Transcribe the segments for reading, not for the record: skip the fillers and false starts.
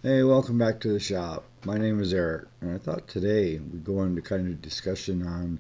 Hey, welcome back to the shop. My name is Eric, and I thought today we'd go into kind of discussion on,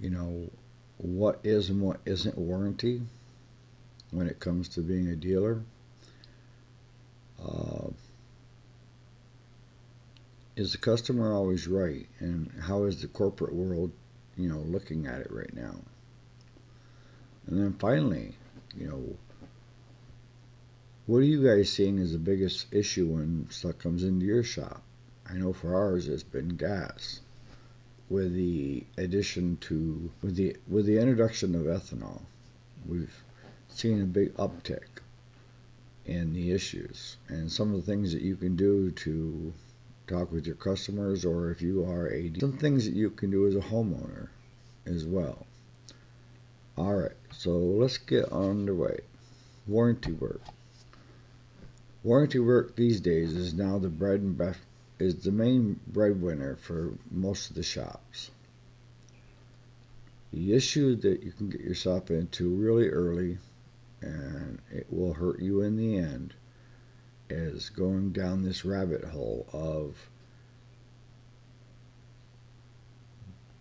you know, what is and what isn't warranty when it comes to being a dealer. Uh, is the customer always right, and how is the corporate world, looking at it right now? And then finally, you know, what are you guys seeing as the biggest issue when stuff comes into your shop? I know for ours, it's been gas. With the introduction of ethanol, we've seen a big uptick in the issues and some of the things that you can do to talk with your customers, or if you are some things that you can do as a homeowner as well. All right, so let's get underway. Warranty work. Warranty work these days is now is the main breadwinner for most of the shops. The issue that you can get yourself into really early, and it will hurt you in the end, is going down this rabbit hole of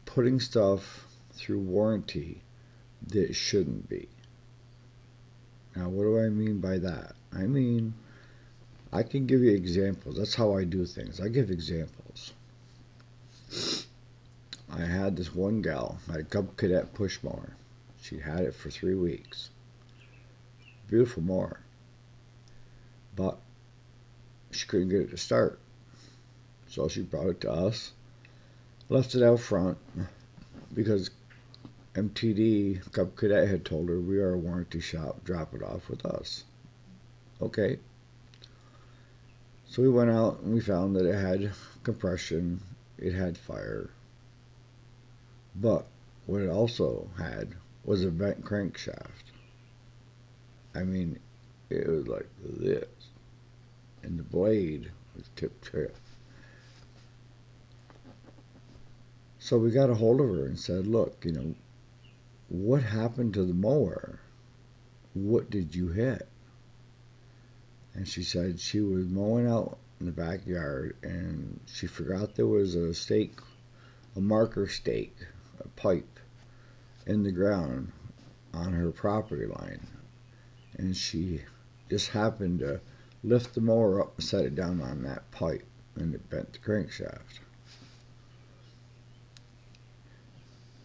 putting stuff through warranty that shouldn't be. Now, what do I mean by that? I mean, I can give you examples. That's how I do things. I give examples. I had this one gal, had a Cub Cadet push mower. She had it for 3 weeks. Beautiful mower. But she couldn't get it to start. So she brought it to us, left it out front, because MTD, Cub Cadet, had told her we are a warranty shop, drop it off with us. Okay. So we went out and we found that it had compression, it had fire, but what it also had was a bent crankshaft. I mean, it was like this, and the blade was tip. So we got a hold of her and said, look, what happened to the mower? What did you hit? And she said she was mowing out in the backyard and she forgot there was a marker stake, a pipe in the ground on her property line. And she just happened to lift the mower up and set it down on that pipe, and it bent the crankshaft.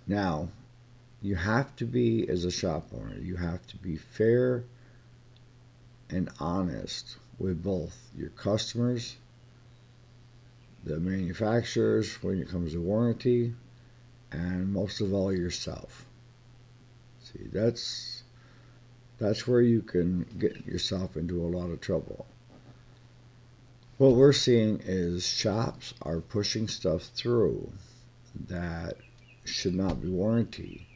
Now, you have to be, as a shop owner, you have to be fair and honest with both your customers, the manufacturers when it comes to warranty, and most of all yourself. See, that's where you can get yourself into a lot of trouble. What we're seeing is shops are pushing stuff through that should not be warranty,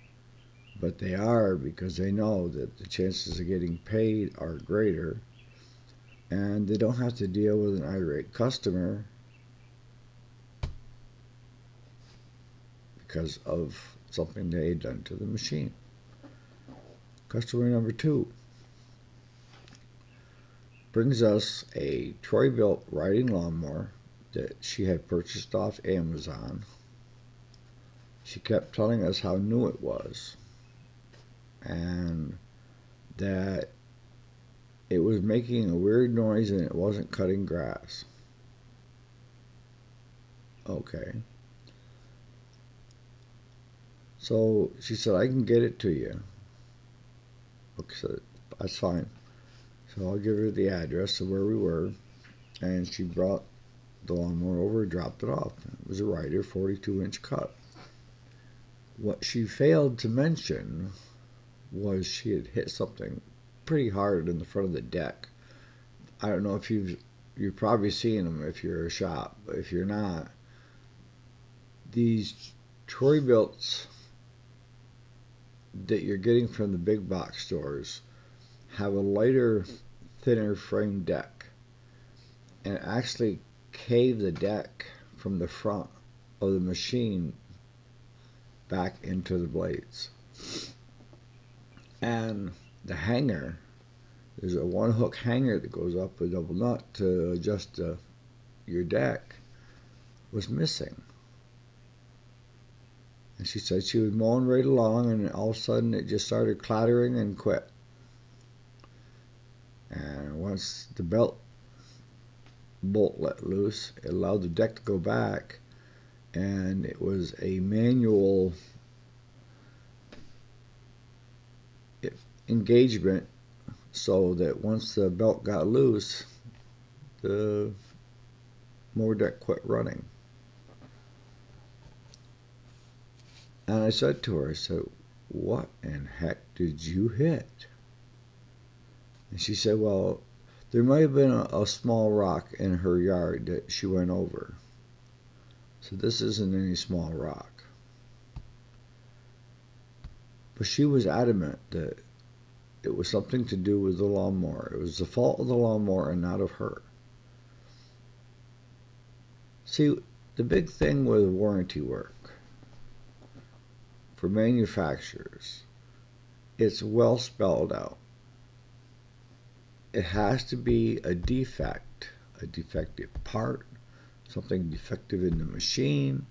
but they are because they know that the chances of getting paid are greater, and they don't have to deal with an irate customer because of something they had done to the machine. Customer number 2 brings us a Troy-built riding lawnmower that she had purchased off Amazon. She kept telling us how new it was and that it was making a weird noise and it wasn't cutting grass. Okay. So she said, I can get it to you. Okay, so that's fine. So I'll give her the address of where we were, and she brought the lawnmower over and dropped it off. It was a Ryder 42-inch cut. What she failed to mention was she had hit something pretty hard in the front of the deck. I don't know if you've probably seen them if you're a shop, but if you're not, these Troy builts that you're getting from the big box stores have a lighter, thinner frame deck, and actually cave the deck from the front of the machine back into the blades. And the hanger, there's a one hook hanger that goes up a double nut to adjust the your deck was missing. And she said she was mowing right along, and all of a sudden it just started clattering and quit. And once the belt bolt let loose, it allowed the deck to go back, and it was a manual engagement, so that once the belt got loose, the mower deck quit running. And I said to her, I said, "What in heck did you hit?" And she said, "Well, there might have been a small rock in her yard that she went over. So this isn't any small rock." But she was adamant that it was something to do with the lawnmower. It was the fault of the lawnmower and not of her. See, the big thing with warranty work for manufacturers, it's well spelled out. It has to be a defect, a defective part, something defective in the machine.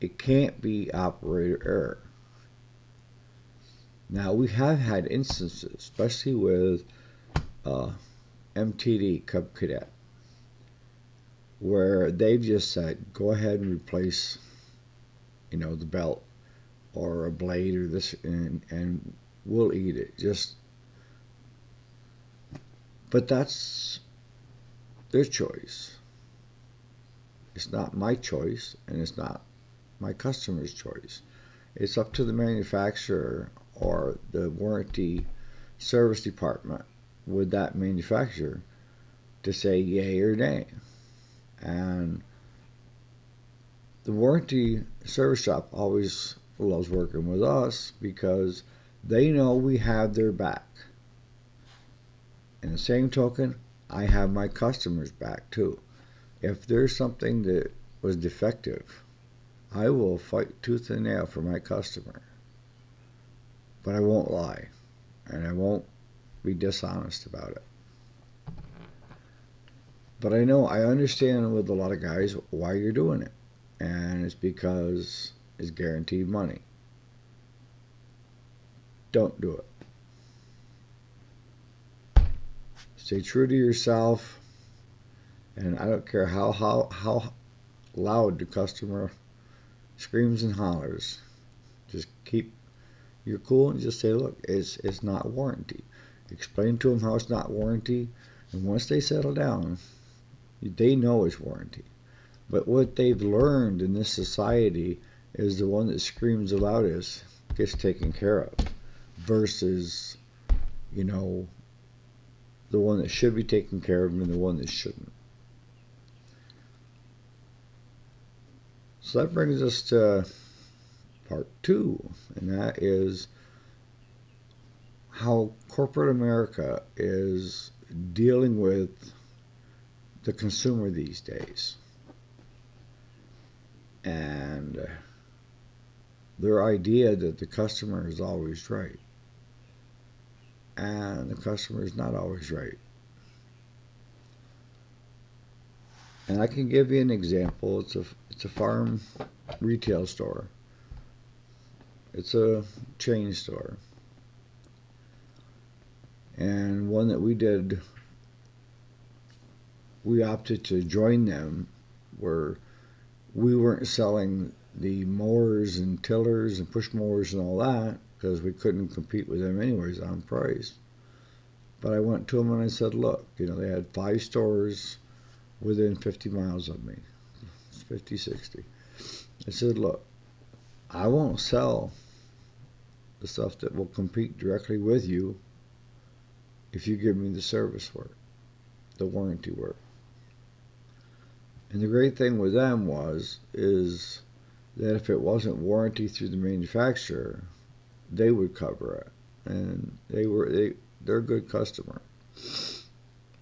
It can't be operator error. Now, we have had instances, especially with MTD Cub Cadet, where they've just said, go ahead and replace, the belt or a blade or this, and we'll eat it. But that's their choice. It's not my choice, and it's not my customer's choice. It's up to the manufacturer or the warranty service department with that manufacturer to say yay or nay. And the warranty service shop always loves working with us because they know we have their back. In the same token, I have my customers' back too. If there's something that was defective, I will fight tooth and nail for my customer. But I won't lie, and I won't be dishonest about it. But I understand with a lot of guys why you're doing it. And it's because it's guaranteed money. Don't do it. Stay true to yourself, and I don't care how loud the customer screams and hollers. Just keep your cool and just say, look, it's not warranty. Explain to them how it's not warranty, and once they settle down, they know it's warranty. But what they've learned in this society is the one that screams the loudest gets taken care of, versus, the one that should be taken care of and the one that shouldn't. So that brings us to part 2, and that is how corporate America is dealing with the consumer these days. And their idea that the customer is always right. And the customer is not always right. And I can give you an example. It's a farm retail store. It's a chain store. And one that we opted to join them, where we weren't selling the mowers and tillers and push mowers and all that, because we couldn't compete with them anyways on price. But I went to them and I said, look, they had 5 stores within 50 miles of me, 50, 60. I said, look, I won't sell the stuff that will compete directly with you if you give me the service work, the warranty work. And the great thing with them is that if it wasn't warranty through the manufacturer, they would cover it, and they're a good customer.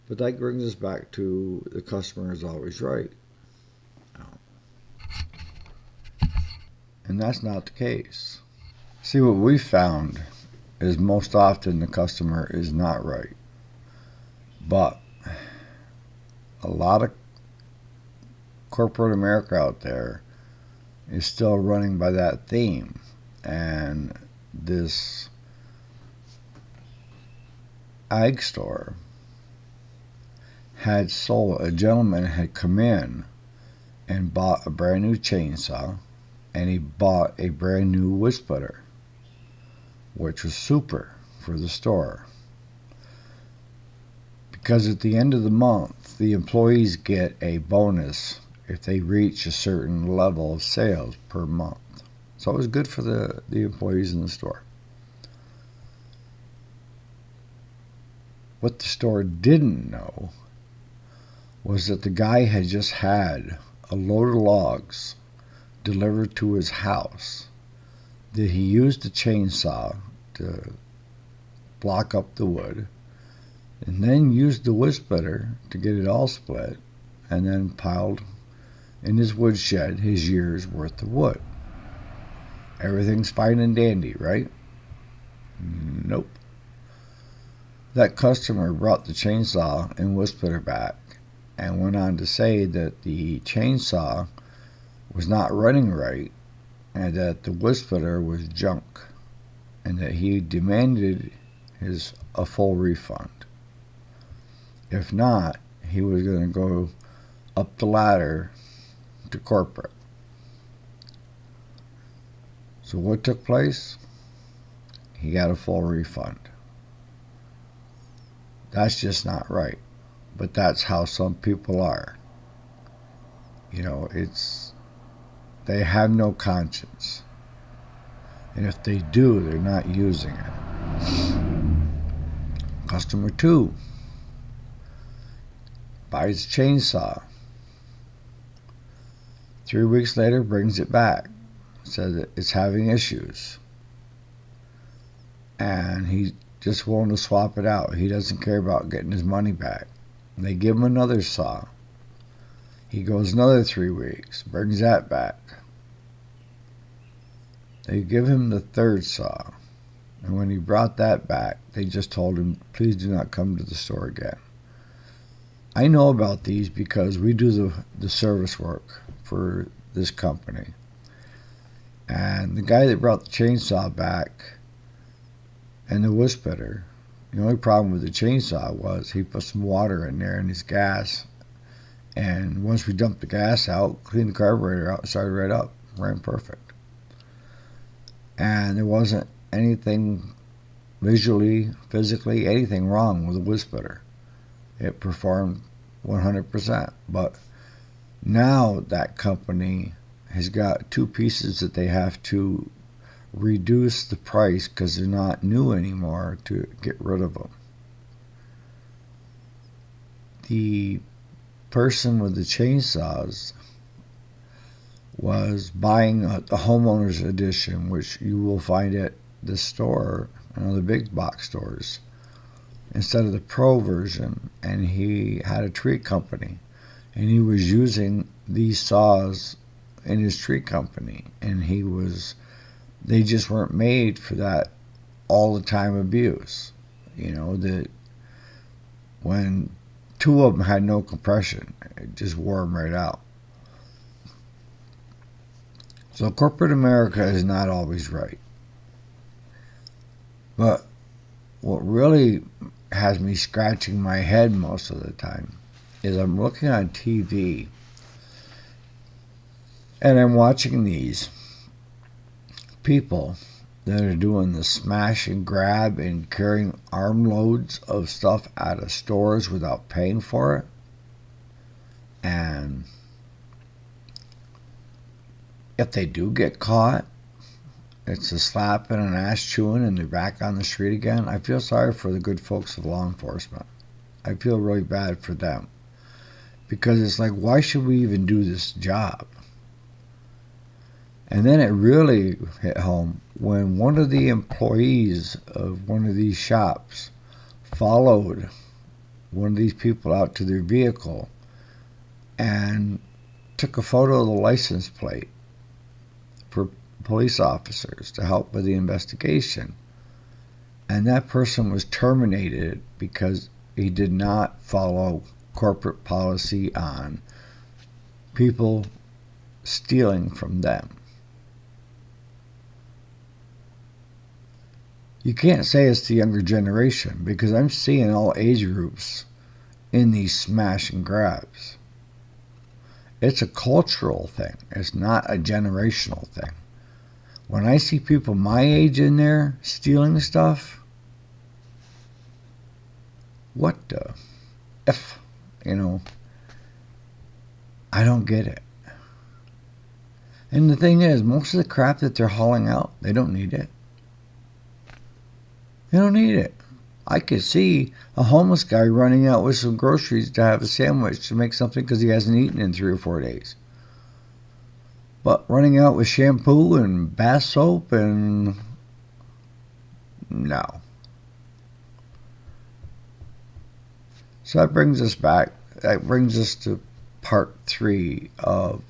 But that brings us back to the customer is always right, and that's not the case. See, what we found is most often the customer is not right, but a lot of corporate America out there is still running by that theme. And this ag store had sold, a gentleman had come in and bought a brand new chainsaw, and he bought a brand new wood splitter, which was super for the store. Because at the end of the month, the employees get a bonus if they reach a certain level of sales per month. So it was good for the employees in the store. What the store didn't know was that the guy had just had a load of logs delivered to his house, that he used the chainsaw to block up the wood, and then used the wood splitter to get it all split, and then piled in his woodshed his year's worth of wood. Everything's fine and dandy, right? Nope. That customer brought the chainsaw and wood splitter back and went on to say that the chainsaw was not running right and that the wood splitter was junk, and that he demanded a full refund. If not, he was going to go up the ladder to corporate. So what took place? He got a full refund. That's just not right. But that's how some people are. You know, they have no conscience. And if they do, they're not using it. Customer 2 buys a chainsaw. 3 weeks later, brings it back. Says that it's having issues. And he's just willing to swap it out. He doesn't care about getting his money back. They give him another saw. He goes another 3 weeks, brings that back. They give him the third saw. And when he brought that back, they just told him, please do not come to the store again. I know about these because we do the service work for this company. And the guy that brought the chainsaw back and the wood splitter, the only problem with the chainsaw was he put some water in there and his gas. And once we dumped the gas out, cleaned the carburetor out, started right up, ran perfect. And there wasn't anything visually, physically, anything wrong with the wood splitter. It performed 100%. But now that company has got 2 pieces that they have to reduce the price because they're not new anymore to get rid of them. The person with the chainsaws was buying a homeowner's edition, which you will find at the store and other big box stores, instead of the pro version. And he had a tree company, and he was using these saws in his tree company, and they just weren't made for that all the time abuse. You know, that when 2 of them had no compression, it just wore them right out. So corporate America is not always right. But what really has me scratching my head most of the time is I'm looking on TV and I'm watching these people that are doing the smash and grab and carrying armloads of stuff out of stores without paying for it. And if they do get caught, it's a slap and an ass chewing and they're back on the street again. I feel sorry for the good folks of law enforcement. I feel really bad for them. Because it's like, why should we even do this job? And then it really hit home when one of the employees of one of these shops followed one of these people out to their vehicle and took a photo of the license plate for police officers to help with the investigation. And that person was terminated because he did not follow corporate policy on people stealing from them. You can't say it's the younger generation because I'm seeing all age groups in these smash and grabs. It's a cultural thing. It's not a generational thing. When I see people my age in there stealing stuff, what the F, I don't get it. And the thing is, most of the crap that they're hauling out, they don't need it. They don't need it. I could see a homeless guy running out with some groceries to have a sandwich to make something because he hasn't eaten in 3 or 4 days. But running out with shampoo and bath soap and... no. So that brings us back. That brings us to part 3 of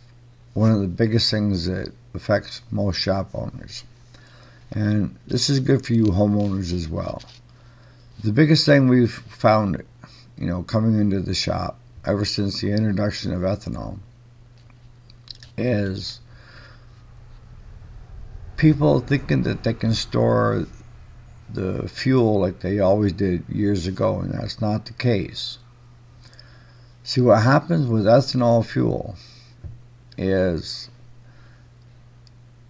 one of the biggest things that affects most shop owners. And this is good for you homeowners as well. The biggest thing we've found, coming into the shop ever since the introduction of ethanol is people thinking that they can store the fuel like they always did years ago, and that's not the case. See, what happens with ethanol fuel is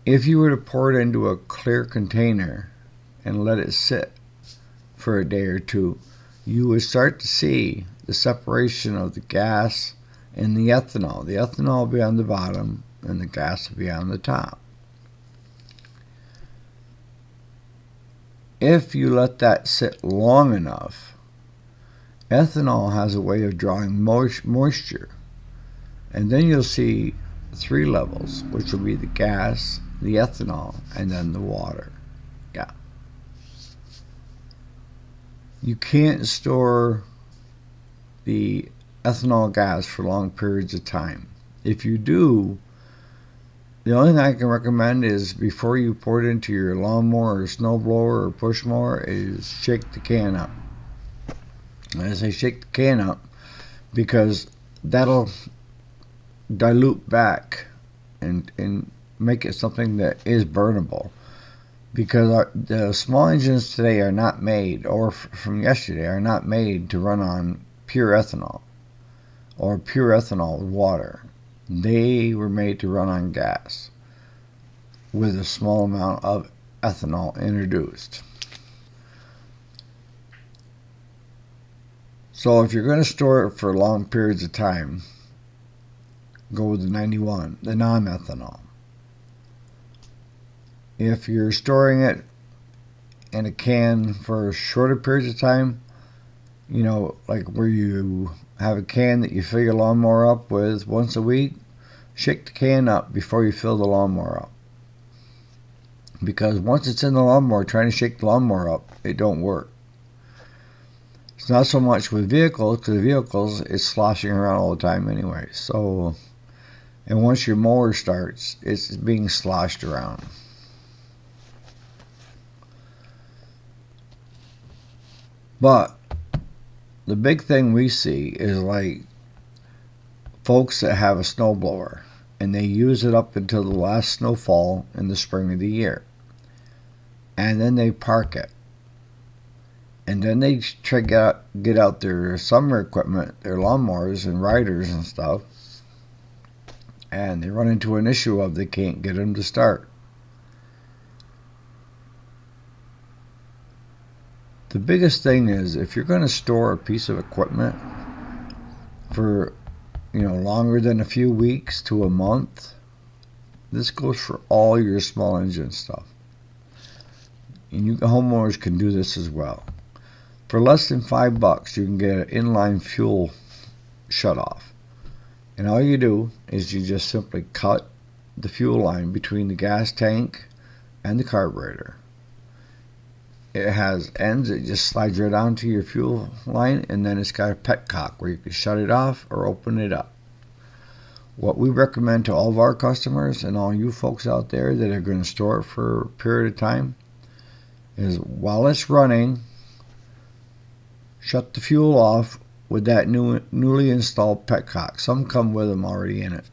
if you were to pour it into a clear container and let it sit for a day or two, you would start to see the separation of the gas and the ethanol. The ethanol will be on the bottom and the gas will be on the top. If you let that sit long enough, ethanol has a way of drawing moisture. And then you'll see 3 levels, which will be the gas, the ethanol, and then the water. Yeah. You can't store the ethanol gas for long periods of time. If you do, the only thing I can recommend is before you pour it into your lawnmower or snowblower or push mower is shake the can up. And I say shake the can up because that'll dilute back and make it something that is burnable. Because the small engines today are not made, or from yesterday, are not made to run on pure ethanol or pure ethanol with water. They were made to run on gas with a small amount of ethanol introduced. So if you're going to store it for long periods of time, go with the 91, the non-ethanol. If you're storing it in a can for shorter periods of time, like where you have a can that you fill your lawnmower up with once a week, shake the can up before you fill the lawnmower up. Because once it's in the lawnmower, trying to shake the lawnmower up, it don't work. It's not so much with vehicles, because vehicles, it's sloshing around all the time anyway. So, and once your mower starts, it's being sloshed around. But the big thing we see is like folks that have a snowblower and they use it up until the last snowfall in the spring of the year. And then they park it. And then they try to get out their summer equipment, their lawnmowers and riders and stuff. And they run into an issue of they can't get them to start. The biggest thing is if you're going to store a piece of equipment for, longer than a few weeks to a month, this goes for all your small engine stuff. And you homeowners can do this as well. For less than $5, you can get an inline fuel shutoff. And all you do is you just simply cut the fuel line between the gas tank and the carburetor. It has ends, it just slides right onto your fuel line, and then it's got a petcock where you can shut it off or open it up. What we recommend to all of our customers and all you folks out there that are going to store it for a period of time is while it's running, shut the fuel off with that newly installed petcock. Some come with them already in it.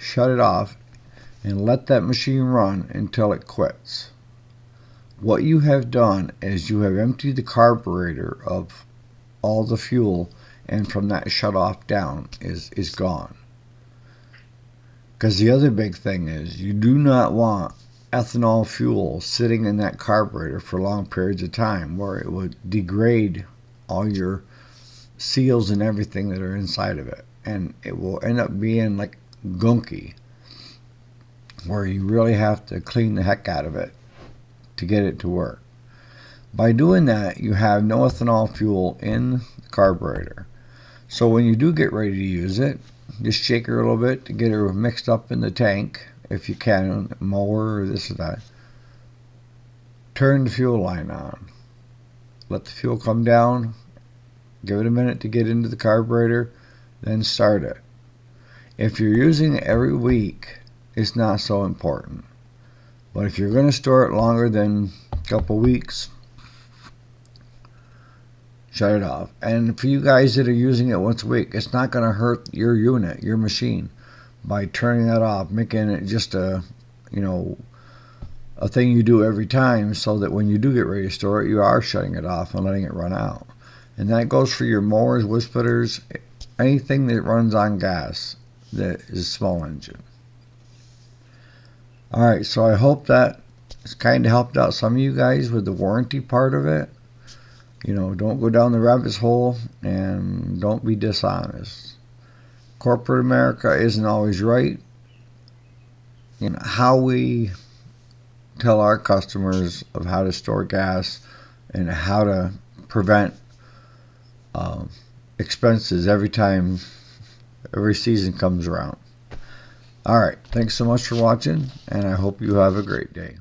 shut it off, and let that machine run until it quits. What you have done is you have emptied the carburetor of all the fuel, and from that shut off down is gone. Because the other big thing is you do not want ethanol fuel sitting in that carburetor for long periods of time, where it would degrade all your seals and everything that are inside of it, and it will end up being like gunky, where you really have to clean the heck out of it to get it to work. By doing that, you have no ethanol fuel in the carburetor. So when you do get ready to use it, just shake her a little bit to get her mixed up in the tank, if you can, mower or this or that. Turn the fuel line on. Let the fuel come down. Give it a minute to get into the carburetor, then start it. If you're using it every week, it's not so important. But if you're going to store it longer than a couple weeks, shut it off. And for you guys that are using it once a week, it's not going to hurt your unit, your machine, by turning that off, making it just a thing you do every time, so that when you do get ready to store it, you are shutting it off and letting it run out. And that goes for your mowers, wood splitters, anything that runs on gas that is small engine. Alright, so I hope that it's kind of helped out some of you guys with the warranty part of it. Don't go down the rabbit's hole, and don't be dishonest. Corporate America isn't always right. How we tell our customers of how to store gas and how to prevent expenses every season comes around. Alright, thanks so much for watching, and I hope you have a great day.